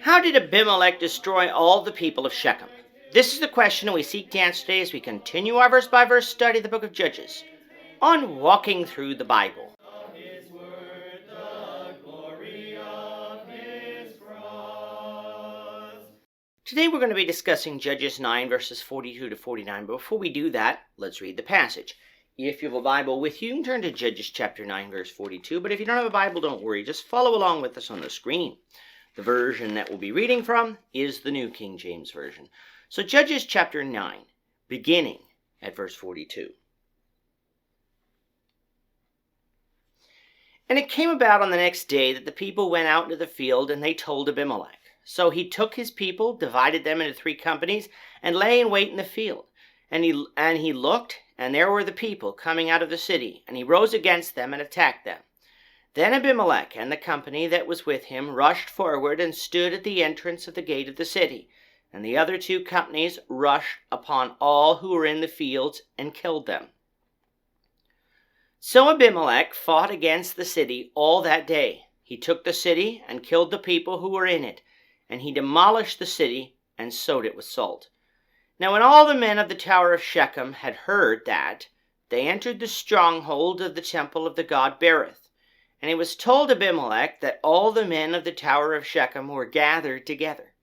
How did Abimelech destroy all the people of Shechem? This is the question we seek to answer today as we continue our verse-by-verse study of the book of Judges on Walking Through the Bible. Today we're going to be discussing Judges 9 verses 42 to 49, but before we do that, let's read the passage. If you have a Bible with you, you can turn to Judges chapter 9 verse 42, but if you don't have a Bible, don't worry, just follow along with us on the screen. The version that we'll be reading from is the New King James Version. So Judges chapter 9, beginning at verse 42. And it came about on the next day that the people went out into the field, and they told Abimelech. So he took his people, divided them into 3 companies, and lay in wait in the field. And he looked, and there were the people coming out of the city, and he rose against them and attacked them. Then Abimelech and the company that was with him rushed forward and stood at the entrance of the gate of the city. And the other 2 companies rushed upon all who were in the fields and killed them. So Abimelech fought against the city all that day. He took the city and killed the people who were in it. And he demolished the city and sowed it with salt. Now when all the men of the tower of Shechem had heard that, they entered the stronghold of the temple of the god Berith. And it was told Abimelech that all the men of the tower of Shechem were gathered together.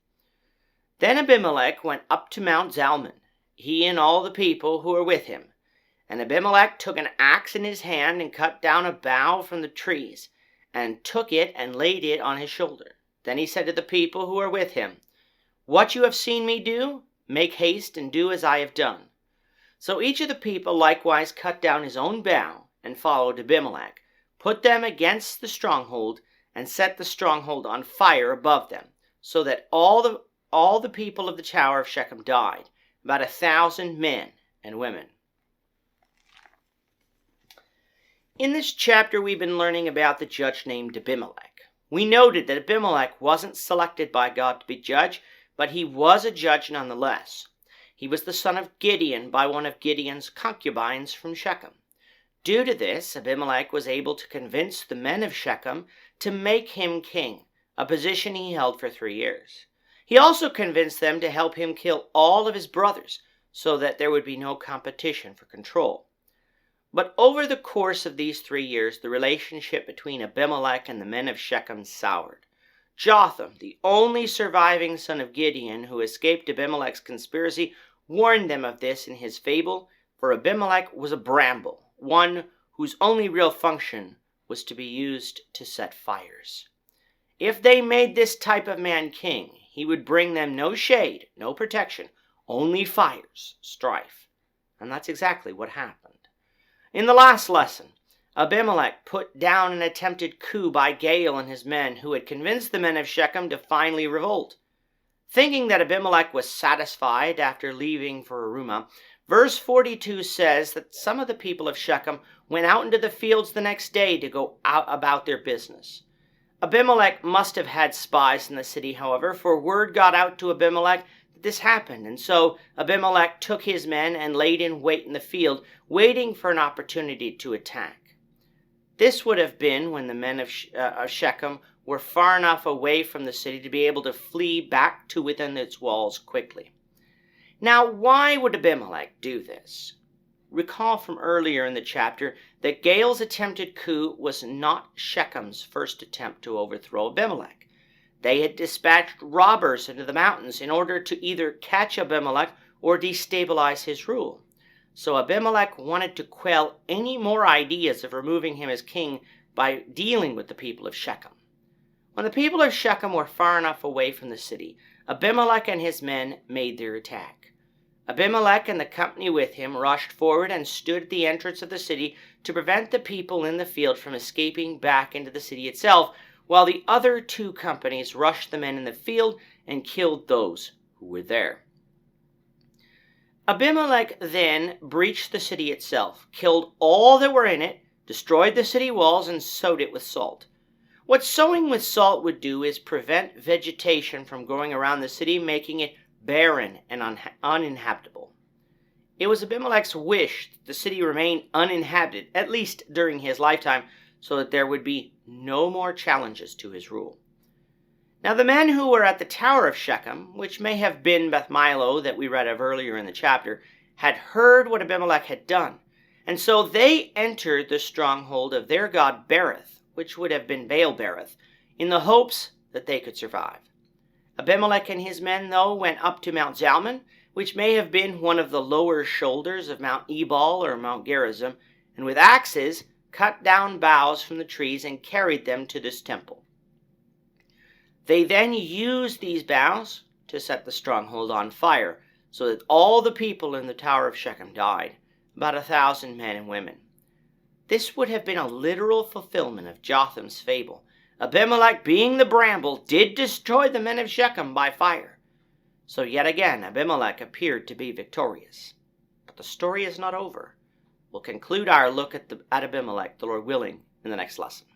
Then Abimelech went up to Mount Zalmon, he and all the people who were with him. And Abimelech took an axe in his hand and cut down a bough from the trees, and took it and laid it on his shoulder. Then he said to the people who were with him, "What you have seen me do, make haste and do as I have done." So each of the people likewise cut down his own bough and followed Abimelech, put them against the stronghold, and set the stronghold on fire above them, so that all the people of the tower of Shechem died, about 1,000 men and women. In this chapter, we've been learning about the judge named Abimelech. We noted that Abimelech wasn't selected by God to be judge, but he was a judge nonetheless. He was the son of Gideon by one of Gideon's concubines from Shechem. Due to this, Abimelech was able to convince the men of Shechem to make him king, a position he held for 3 years. He also convinced them to help him kill all of his brothers so that there would be no competition for control. But over the course of these 3 years, the relationship between Abimelech and the men of Shechem soured. Jotham, the only surviving son of Gideon who escaped Abimelech's conspiracy, warned them of this in his fable, for Abimelech was a bramble, one whose only real function was to be used to set fires. If they made this type of man king, he would bring them no shade, no protection, only fires, strife. And that's exactly what happened. In the last lesson, Abimelech put down an attempted coup by Gael and his men, who had convinced the men of Shechem to finally revolt. Thinking that Abimelech was satisfied after leaving for Arumah, verse 42 says that some of the people of Shechem went out into the fields the next day to go out about their business. Abimelech must have had spies in the city, however, for word got out to Abimelech this happened, and so Abimelech took his men and laid in wait in the field, waiting for an opportunity to attack. This would have been when the men of Shechem were far enough away from the city to be able to flee back to within its walls quickly. Now, why would Abimelech do this? Recall from earlier in the chapter that Gael's attempted coup was not Shechem's first attempt to overthrow Abimelech. They had dispatched robbers into the mountains in order to either catch Abimelech or destabilize his rule. So Abimelech wanted to quell any more ideas of removing him as king by dealing with the people of Shechem. When the people of Shechem were far enough away from the city, Abimelech and his men made their attack. Abimelech and the company with him rushed forward and stood at the entrance of the city to prevent the people in the field from escaping back into the city itself, while the other 2 companies rushed the men in the field and killed those who were there. Abimelech then breached the city itself, killed all that were in it, destroyed the city walls, and sowed it with salt. What sowing with salt would do is prevent vegetation from growing around the city, making it barren and uninhabitable. It was Abimelech's wish that the city remain uninhabited, at least during his lifetime, so that there would be no more challenges to his rule. Now the men who were at the tower of Shechem, which may have been Beth Milo that we read of earlier in the chapter, had heard what Abimelech had done, and so they entered the stronghold of their god Berith, which would have been Baal-berith, in the hopes that they could survive. Abimelech and his men, though, went up to Mount Zalmon, which may have been one of the lower shoulders of Mount Ebal or Mount Gerizim, and with axes cut down boughs from the trees and carried them to this temple. They then used these boughs to set the stronghold on fire, so that all the people in the tower of Shechem died, about 1,000 men and women. This would have been a literal fulfillment of Jotham's fable. Abimelech, being the bramble, did destroy the men of Shechem by fire. So yet again Abimelech appeared to be victorious. But the story is not over. We'll conclude our look at Abimelech, the Lord willing, in the next lesson.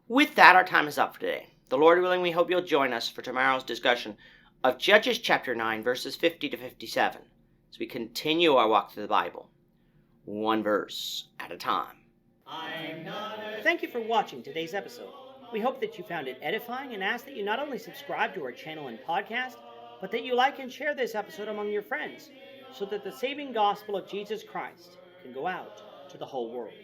With that, our time is up for today. The Lord willing, we hope you'll join us for tomorrow's discussion of Judges chapter 9, verses 50 to 57, as we continue our walk through the Bible, one verse at a time. Thank you for watching today's episode. We hope that you found it edifying and ask that you not only subscribe to our channel and podcast, but that you like and share this episode among your friends, so that the saving gospel of Jesus Christ can go out to the whole world.